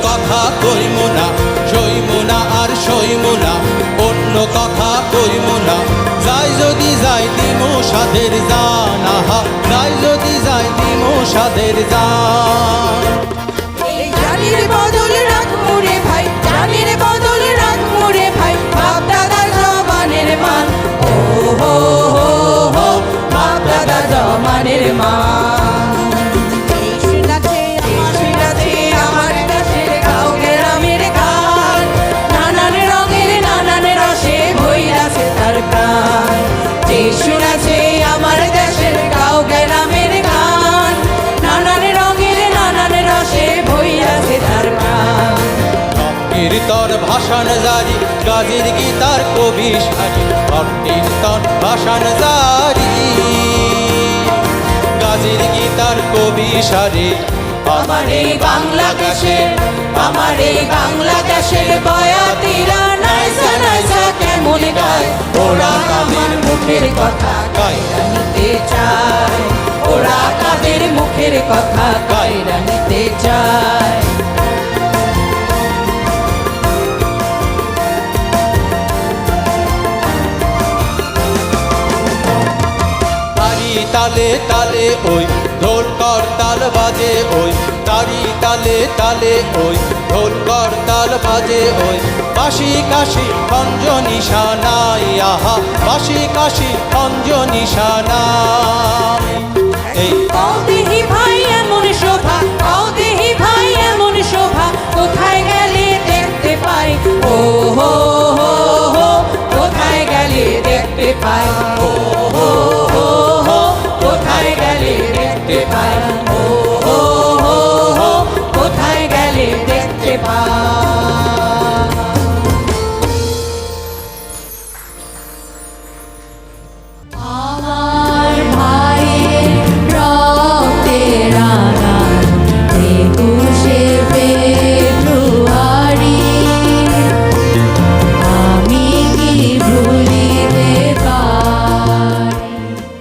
কথা কইব না, সইব না আর সইব না, অন্য কথা কইব না। যাই যদি যাই দিমু সাদের জান, আহা যাই যদি যাই দিমু সাদের জান। এই জানের বদল রাখবো রে ভাই, জানের বদল রাখবো রে ভাই, বাপ দাদার জমানের মান। ও হো হো হো, বাপ দাদা জমানের মান। আমার দেশের গাঁও গ্রামের গান, নানান রঙের নানান রসে ভইরাছে তার প্রাণ। যে শুনেছে আমার দেশের গাঁও গ্রামের গান, নানান রঙের নানান রসে ভইরাছে তার প্রাণ। কীর্তন ভাষণ জারি, গাজীর গীতার কবি সারি, কীর্তন ভাষণ জারি, গাজীর গীতার কবি সারি। আমার এই বাংলাদেশের, আমার এই বাংলাদেশের বয়াতিরা নাইসা নাইসা কেমন গায়, ওরা আমার মুখের কথা কায়রা নিতে চায়, ওরা কাদের মুখের কথা কায়রা নিতে চায়। তালে তালে ওই ঢোল করতাল বাজে, ওই তারি তালে তালে ওই ঢোল করতাল বাজে, ওই বাঁশি কাশি খঞ্জ নিশানাই, আহা বাঁশি কাশি খঞ্জ নিশানা।